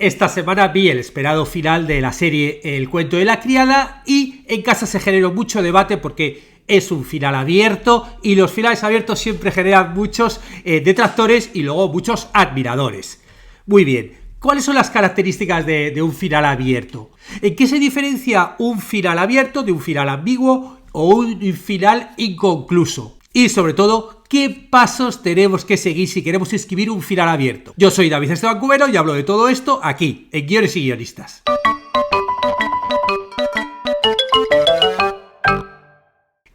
Esta semana vi el esperado final de la serie El cuento de la criada y en casa se generó mucho debate porque es un final abierto y los finales abiertos siempre generan muchos detractores y luego muchos admiradores. Muy bien, ¿cuáles son las características de un final abierto? ¿En qué se diferencia un final abierto de un final ambiguo o un final inconcluso? Y sobre todo, ¿qué pasos tenemos que seguir si queremos escribir un final abierto? Yo soy David Esteban Cubero y hablo de todo esto aquí, en Guiones y Guionistas.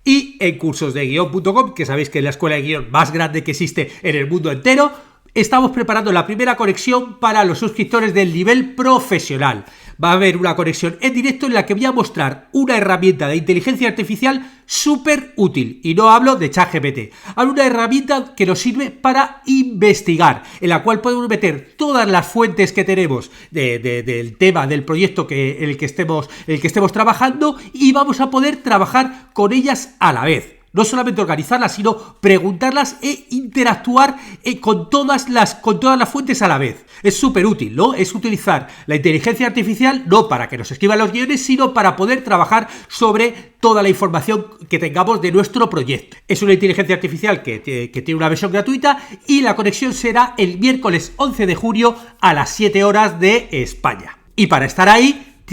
Y en cursosdeguion.com, que sabéis que es la escuela de guión más grande que existe en el mundo entero, estamos preparando la primera conexión para los suscriptores del nivel profesional. Va a haber una conexión en directo en la que voy a mostrar una herramienta de inteligencia artificial súper útil. Y no hablo de ChatGPT. Hablo de una herramienta que nos sirve para investigar, en la cual podemos meter todas las fuentes que tenemos del tema, del proyecto en el que estemos trabajando y vamos a poder trabajar con ellas a la vez. No solamente organizarlas, sino preguntarlas e interactuar con todas las fuentes a la vez. Es súper útil, ¿no? Es utilizar la inteligencia artificial no para que nos escriban los guiones, sino para poder trabajar sobre toda la información que tengamos de nuestro proyecto. Es una inteligencia artificial que tiene una versión gratuita y la conexión será el miércoles 11 de junio a las 7 horas de España. Y para estar ahí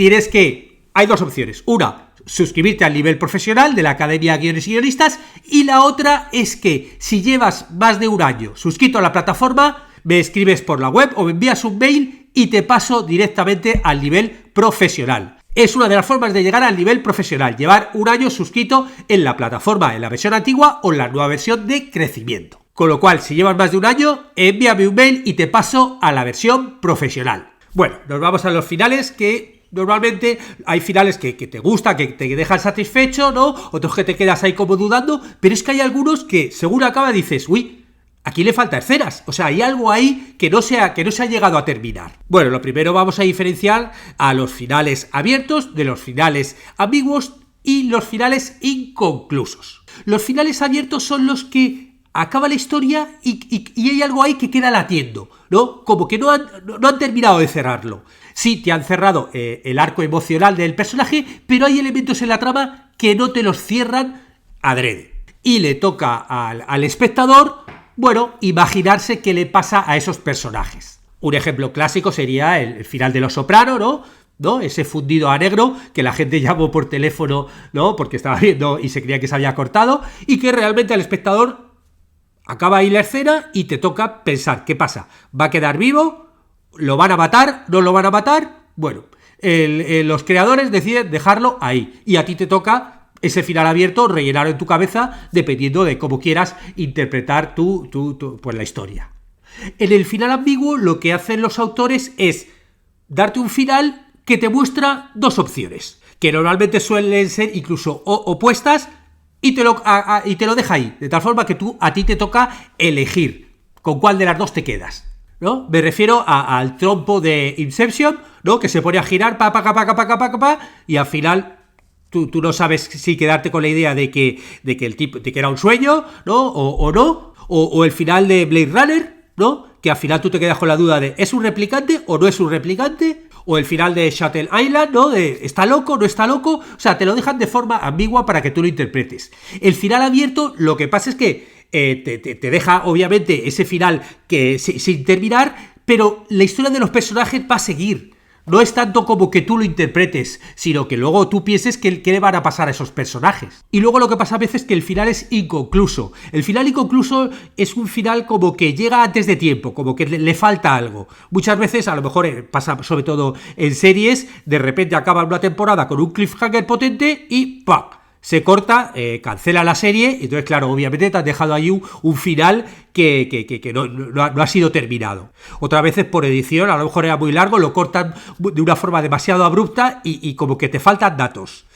hay dos opciones. Una, suscribirte al nivel profesional de la Academia Guiones y Guionistas, y la otra es que si llevas más de un año suscrito a la plataforma, me escribes por la web o me envías un mail y te paso directamente al nivel profesional. Es una de las formas de llegar al nivel profesional, llevar un año suscrito en la plataforma, en la versión antigua o en la nueva versión de crecimiento. Con lo cual, si llevas más de un año, envíame un mail y te paso a la versión profesional. Bueno, nos vamos a los finales que... Normalmente hay finales que te gusta, que te dejan satisfecho, ¿no? Otros que te quedas ahí como dudando, pero es que hay algunos que según acaba dices, uy, aquí le falta escenas, o sea, hay algo ahí que no se ha llegado a terminar. Bueno, lo primero vamos a diferenciar a los finales abiertos de los finales ambiguos y los finales inconclusos. Los finales abiertos son los que acaba la historia y hay algo ahí que queda latiendo, ¿no? Como que no han terminado de cerrarlo. Sí, te han cerrado el arco emocional del personaje, pero hay elementos en la trama que no te los cierran adrede. Y le toca al espectador, bueno, imaginarse qué le pasa a esos personajes. Un ejemplo clásico sería el final de Los Soprano, ¿no? Ese fundido a negro que la gente llamó por teléfono, ¿no? Porque estaba viendo y se creía que se había cortado, y que realmente al espectador acaba ahí la escena y te toca pensar, ¿qué pasa? ¿Va a quedar vivo? ¿Lo van a matar? ¿No lo van a matar? Bueno, los creadores deciden dejarlo ahí y a ti te toca ese final abierto rellenarlo en tu cabeza dependiendo de cómo quieras interpretar pues la historia. En el final ambiguo lo que hacen los autores es darte un final que te muestra dos opciones, que normalmente suelen ser incluso opuestas, y te lo deja ahí, de tal forma que a ti te toca elegir con cuál de las dos te quedas, ¿no? Me refiero al trompo de Inception, ¿no? Que se pone a girar y al final tú no sabes si quedarte con la idea de que era un sueño, ¿no? O no, o el final de Blade Runner, ¿no? Que al final tú te quedas con la duda de ¿es un replicante o no es un replicante? O el final de Shutter Island, ¿no? De ¿está loco, no está loco? O sea, te lo dejan de forma ambigua para que tú lo interpretes. El final abierto, lo que pasa es que te deja, obviamente, ese final que sin terminar, pero la historia de los personajes va a seguir. No es tanto como que tú lo interpretes, sino que luego tú pienses qué le van a pasar a esos personajes. Y luego lo que pasa a veces es que el final es inconcluso. El final inconcluso es un final como que llega antes de tiempo, como que le falta algo. Muchas veces, a lo mejor pasa sobre todo en series, de repente acaba una temporada con un cliffhanger potente y ¡pam! Se corta, cancela la serie, y entonces, claro, obviamente te has dejado ahí un final que no ha sido terminado. Otras veces por edición, a lo mejor era muy largo, lo cortan de una forma demasiado abrupta y como que te faltan datos.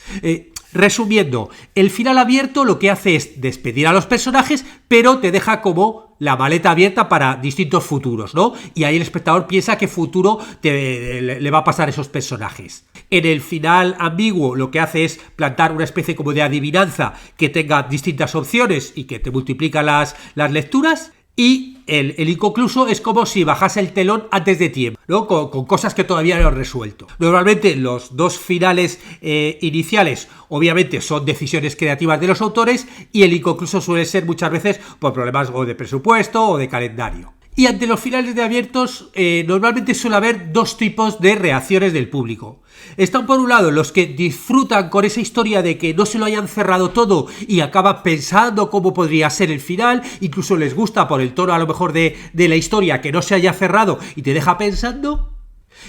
Resumiendo, el final abierto lo que hace es despedir a los personajes, pero te deja como la maleta abierta para distintos futuros, ¿no? Y ahí el espectador piensa qué futuro le va a pasar a esos personajes. En el final ambiguo lo que hace es plantar una especie como de adivinanza que tenga distintas opciones y que te multiplica las lecturas. Y el inconcluso es como si bajase el telón antes de tiempo, ¿no? Con cosas que todavía no han resuelto. Normalmente los dos finales iniciales obviamente son decisiones creativas de los autores, y el inconcluso suele ser muchas veces por problemas o de presupuesto o de calendario. Y ante los finales de abiertos normalmente suele haber dos tipos de reacciones del público. Están por un lado los que disfrutan con esa historia de que no se lo hayan cerrado todo y acaban pensando cómo podría ser el final, incluso les gusta por el tono a lo mejor de la historia que no se haya cerrado y te deja pensando.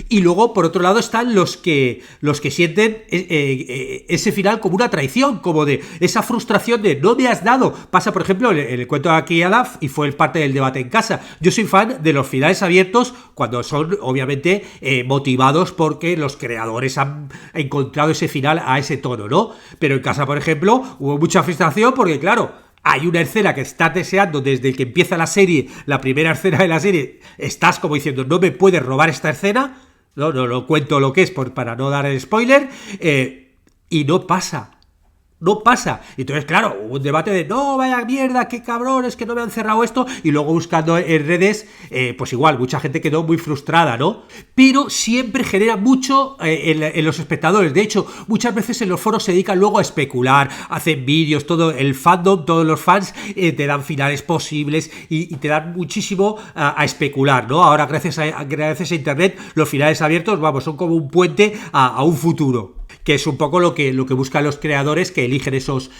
Y luego, por otro lado, están los que sienten ese final como una traición, como de esa frustración de no me has dado. Pasa, por ejemplo, en el cuento de Aki Adaf, y fue parte del debate en casa. Yo soy fan de los finales abiertos cuando son, obviamente, motivados porque los creadores han encontrado ese final a ese tono, ¿no? Pero en casa, por ejemplo, hubo mucha frustración porque, claro, hay una escena que estás deseando desde que empieza la serie, la primera escena de la serie, estás como diciendo, no me puedes robar esta escena, no cuento lo que es para no dar el spoiler, y no pasa. No pasa. Entonces, claro, hubo un debate de no, vaya mierda, qué cabrones, que no me han cerrado esto. Y luego buscando en redes, pues igual, mucha gente quedó muy frustrada, ¿no? Pero siempre genera mucho en los espectadores. De hecho, muchas veces en los foros se dedican luego a especular, hacen vídeos, todo el fandom, todos los fans te dan finales posibles y te dan muchísimo a especular, ¿no? Ahora, gracias a internet, los finales abiertos, vamos, son como un puente a un futuro, que es un poco lo que buscan los creadores que eligen esos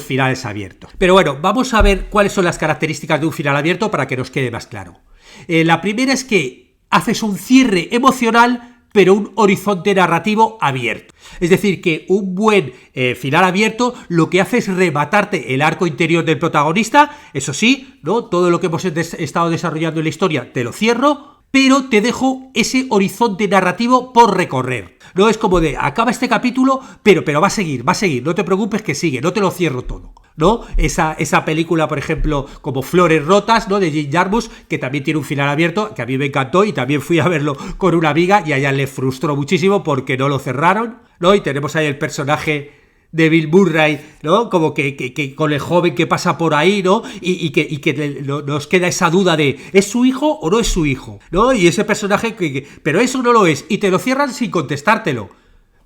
finales abiertos. Pero bueno, vamos a ver cuáles son las características de un final abierto para que nos quede más claro. La primera es que haces un cierre emocional, pero un horizonte narrativo abierto. Es decir, que un buen final abierto lo que hace es rematarte el arco interior del protagonista. Eso sí, ¿no? Todo lo que hemos estado desarrollando en la historia te lo cierro, pero te dejo ese horizonte narrativo por recorrer. No es como de, acaba este capítulo, pero va a seguir, no te preocupes que sigue, no te lo cierro todo, ¿no? Esa película, por ejemplo, como Flores Rotas, ¿no? De Jim Jarmusch, que también tiene un final abierto, que a mí me encantó, y también fui a verlo con una amiga, y a ella le frustró muchísimo porque no lo cerraron, ¿no? Y tenemos ahí el personaje de Bill Murray, ¿no? Como que con el joven que pasa por ahí, ¿no? Y que nos queda esa duda de ¿es su hijo o no es su hijo? ¿No? Y ese personaje pero eso no lo es, y te lo cierran sin contestártelo.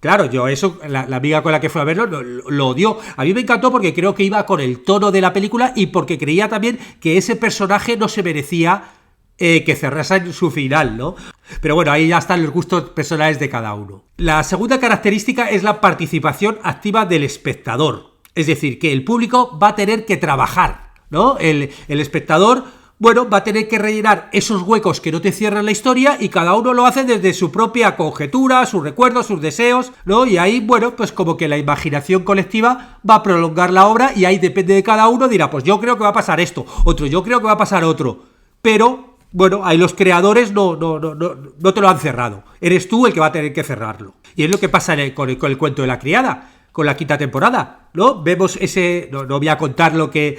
Claro, yo eso, la amiga con la que fue a verlo lo odió. A mí me encantó porque creo que iba con el tono de la película y porque creía también que ese personaje no se merecía que cerrasen su final, ¿no? Pero bueno, ahí ya están los gustos personales de cada uno. La segunda característica es la participación activa del espectador. Es decir, que el público va a tener que trabajar, ¿no? El espectador, bueno, va a tener que rellenar esos huecos que no te cierran la historia, y cada uno lo hace desde su propia conjetura, sus recuerdos, sus deseos, ¿no? Y ahí, bueno, pues como que la imaginación colectiva va a prolongar la obra, y ahí depende de cada uno, dirá, pues yo creo que va a pasar esto, otro, yo creo que va a pasar otro. Pero bueno, ahí los creadores no te lo han cerrado. Eres tú el que va a tener que cerrarlo. Y es lo que pasa con el cuento de la criada, con la quinta temporada, ¿no? Vemos ese... No voy a contar lo que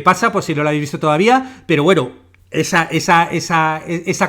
pasa, por si no lo habéis visto todavía, pero bueno, esa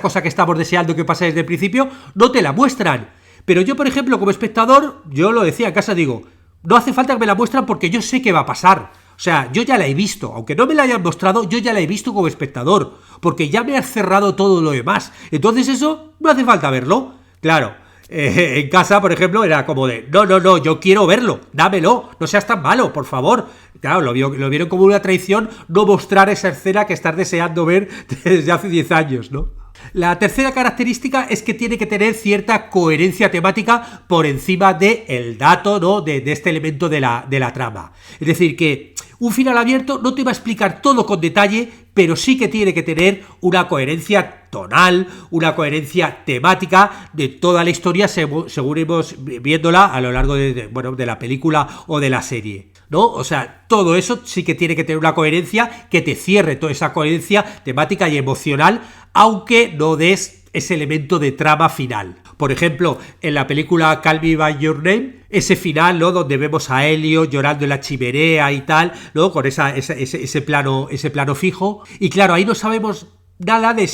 cosa que estamos deseando que pase desde el principio, no te la muestran. Pero yo, por ejemplo, como espectador, yo lo decía en casa, digo, no hace falta que me la muestran porque yo sé que va a pasar. O sea, yo ya la he visto, aunque no me la hayan mostrado, yo ya la he visto como espectador, porque ya me has cerrado todo lo demás. Entonces eso no hace falta verlo. Claro, en casa, por ejemplo, era como de, no, yo quiero verlo, dámelo, no seas tan malo, por favor. Claro, lo vieron como una traición no mostrar esa escena que estás deseando ver desde hace 10 años, ¿no? La tercera característica es que tiene que tener cierta coherencia temática por encima del dato, ¿no? de este elemento de la trama. Es decir, que un final abierto no te va a explicar todo con detalle, pero sí que tiene que tener una coherencia tonal, una coherencia temática de toda la historia según iremos viéndola a lo largo de la película o de la serie, ¿no? O sea, todo eso sí que tiene que tener una coherencia que te cierre toda esa coherencia temática y emocional, aunque no des ese elemento de trama final. Por ejemplo, en la película Call Me By Your Name, ese final, ¿no? Donde vemos a Helio llorando en la chimenea y tal, ¿no? Con ese plano fijo. Y claro, ahí no sabemos nada de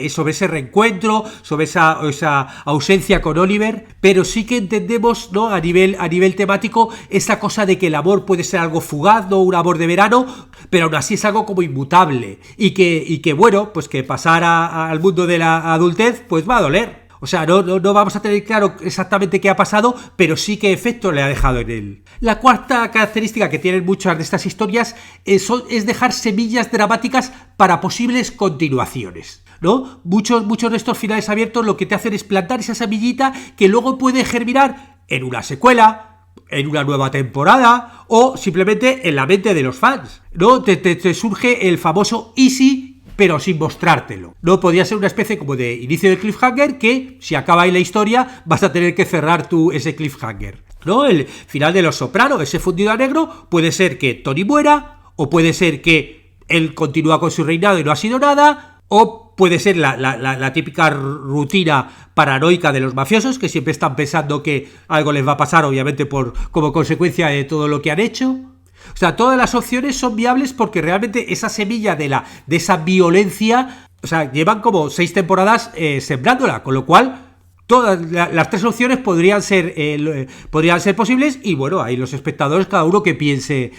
sobre ese reencuentro, sobre esa ausencia con Oliver, pero sí que entendemos, ¿no? a nivel temático, esa cosa de que el amor puede ser algo fugaz, no un amor de verano, pero aún así es algo como inmutable, y que bueno, pues que pasar al mundo de la adultez pues va a doler. O sea, no vamos a tener claro exactamente qué ha pasado, pero sí qué efecto le ha dejado en él. La cuarta característica que tienen muchas de estas historias es dejar semillas dramáticas para posibles continuaciones, ¿no? Muchos de estos finales abiertos lo que te hacen es plantar esa semillita que luego puede germinar en una secuela, en una nueva temporada o simplemente en la mente de los fans, ¿no? Te surge el famoso easy, pero sin mostrártelo. No podría ser una especie como de inicio de cliffhanger que, si acaba ahí la historia, vas a tener que cerrar tú ese cliffhanger, ¿no? El final de Los Soprano, ese fundido a negro, puede ser que Tony muera, o puede ser que él continúa con su reinado y no ha sido nada, o puede ser la típica rutina paranoica de los mafiosos, que siempre están pensando que algo les va a pasar, obviamente como consecuencia de todo lo que han hecho. O sea, todas las opciones son viables porque realmente esa semilla de esa violencia, o sea, llevan como 6 temporadas sembrándola, con lo cual todas las 3 opciones podrían ser posibles, y bueno, ahí los espectadores, cada uno que piense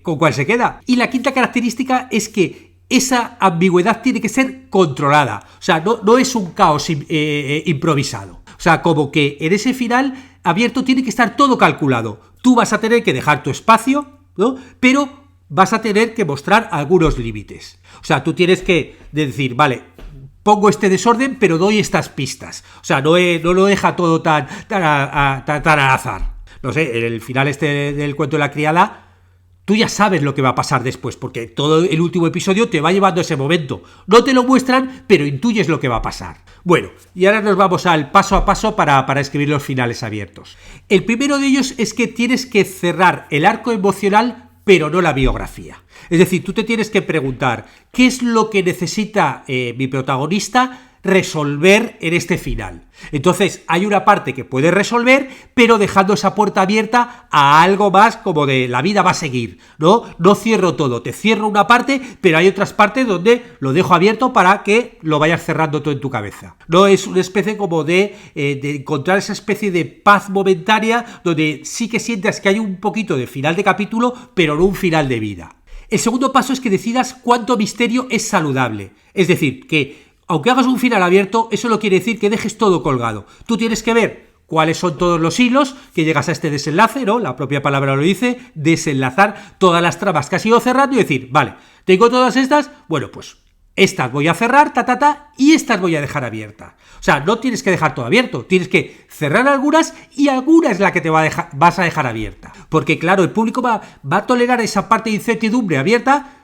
con cuál se queda. Y la quinta característica es que esa ambigüedad tiene que ser controlada, o sea, no es un caos improvisado. O sea, como que en ese final abierto tiene que estar todo calculado. Tú vas a tener que dejar tu espacio, ¿no? Pero vas a tener que mostrar algunos límites. O sea, tú tienes que decir, vale, pongo este desorden, pero doy estas pistas. O sea, no lo deja todo tan al azar. No sé, en el final del cuento de la criada, tú ya sabes lo que va a pasar después, porque todo el último episodio te va llevando a ese momento. No te lo muestran, pero intuyes lo que va a pasar. Bueno, y ahora nos vamos al paso a paso para escribir los finales abiertos. El primero de ellos es que tienes que cerrar el arco emocional, pero no la biografía. Es decir, tú te tienes que preguntar, ¿qué es lo que necesita mi protagonista resolver en este final? Entonces hay una parte que puedes resolver, pero dejando esa puerta abierta a algo más como de la vida va a seguir, no cierro todo, te cierro una parte, pero hay otras partes donde lo dejo abierto para que lo vayas cerrando todo en tu cabeza. No es una especie como de encontrar esa especie de paz momentánea donde sí que sientas que hay un poquito de final de capítulo, pero no un final de vida. El segundo paso es que decidas cuánto misterio es saludable, es decir, que aunque hagas un final abierto, eso no quiere decir que dejes todo colgado. Tú tienes que ver cuáles son todos los hilos que llegas a este desenlace, ¿no? La propia palabra lo dice, desenlazar todas las tramas que has ido cerrando y decir, vale, tengo todas estas, bueno, pues estas voy a cerrar, y estas voy a dejar abiertas. O sea, no tienes que dejar todo abierto, tienes que cerrar algunas y alguna es la que vas a dejar abierta. Porque claro, el público va a tolerar esa parte de incertidumbre abierta,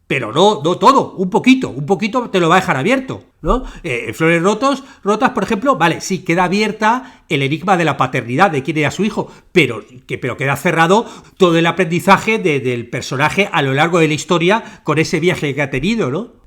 pero no todo, un poquito te lo va a dejar abierto, ¿no? Flores rotas, por ejemplo, vale, sí, queda abierta el enigma de la paternidad, de quién era su hijo, pero queda cerrado todo el aprendizaje del personaje a lo largo de la historia con ese viaje que ha tenido, ¿no?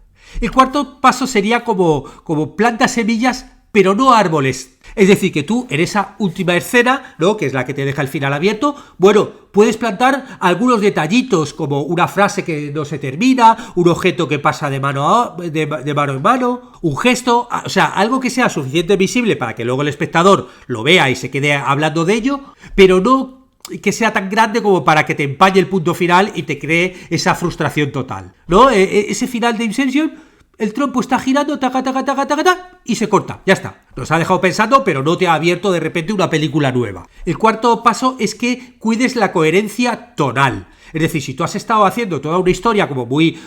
El cuarto paso sería como plantas semillas, pero no árboles. Es decir, que tú en esa última escena, ¿no?, que es la que te deja el final abierto, bueno, puedes plantar algunos detallitos, como una frase que no se termina, un objeto que pasa de mano en mano, un gesto, o sea, algo que sea suficientemente visible para que luego el espectador lo vea y se quede hablando de ello, pero no que sea tan grande como para que te empañe el punto final y te cree esa frustración total, ¿no? Ese final de Inception, el trompo está girando, y se corta, ya está. Nos ha dejado pensando, pero no te ha abierto de repente una película nueva. El cuarto paso es que cuides la coherencia tonal. Es decir, si tú has estado haciendo toda una historia como muy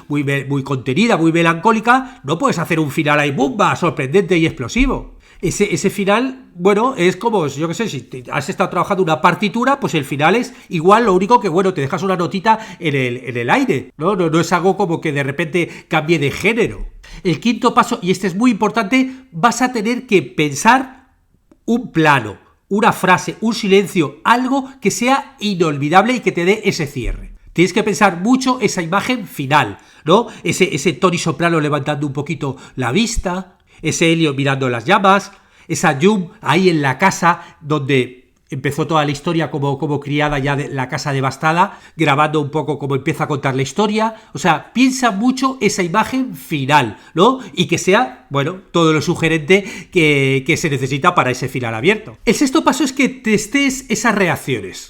contenida, muy melancólica, no puedes hacer un final ahí bomba, sorprendente y explosivo. Ese final, bueno, es como, yo qué sé, si has estado trabajando una partitura, pues el final es igual, lo único que, bueno, te dejas una notita en el aire, ¿no? No es algo como que de repente cambie de género. El quinto paso, y este es muy importante, vas a tener que pensar un plano, una frase, un silencio, algo que sea inolvidable y que te dé ese cierre. Tienes que pensar mucho esa imagen final, ¿no? Ese Tony Soprano levantando un poquito la vista, ese Helio mirando las llamas, esa June ahí en la casa donde empezó toda la historia como criada ya de la casa devastada, grabando un poco cómo empieza a contar la historia. O sea, piensa mucho esa imagen final, ¿no? Y que sea, bueno, todo lo sugerente que se necesita para ese final abierto. El sexto paso es que testes esas reacciones.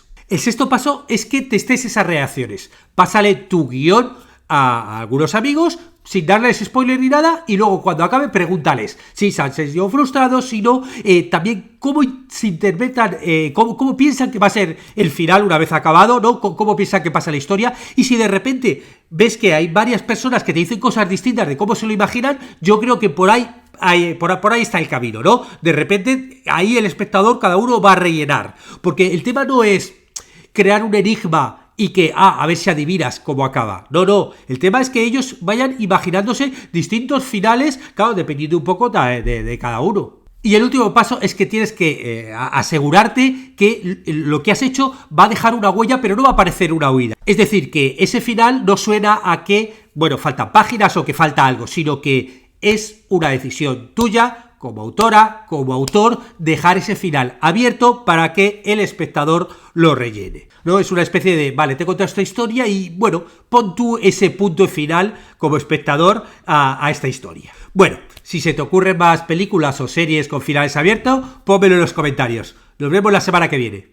Pásale tu guión a algunos amigos sin darles spoiler ni nada, y luego cuando acabe pregúntales si se han sentido frustrados, si no, también cómo se interpretan, cómo piensan que va a ser el final una vez acabado, ¿no? Cómo piensan que pasa la historia, y si de repente ves que hay varias personas que te dicen cosas distintas de cómo se lo imaginan, yo creo que por ahí está el camino, ¿no? De repente ahí el espectador, cada uno va a rellenar, porque el tema no es crear un enigma y que, a ver si adivinas cómo acaba. No, el tema es que ellos vayan imaginándose distintos finales, claro, dependiendo un poco de cada uno. Y el último paso es que tienes que asegurarte que lo que has hecho va a dejar una huella, pero no va a parecer una huida. Es decir, que ese final no suena a que, bueno, faltan páginas o que falta algo, sino que es una decisión tuya, como autora, como autor, dejar ese final abierto para que el espectador lo rellene, ¿no? Es una especie de, vale, te he contado esta historia y, bueno, pon tú ese punto final como espectador a esta historia. Bueno, si se te ocurren más películas o series con finales abiertos, pónmelo en los comentarios. Nos vemos la semana que viene.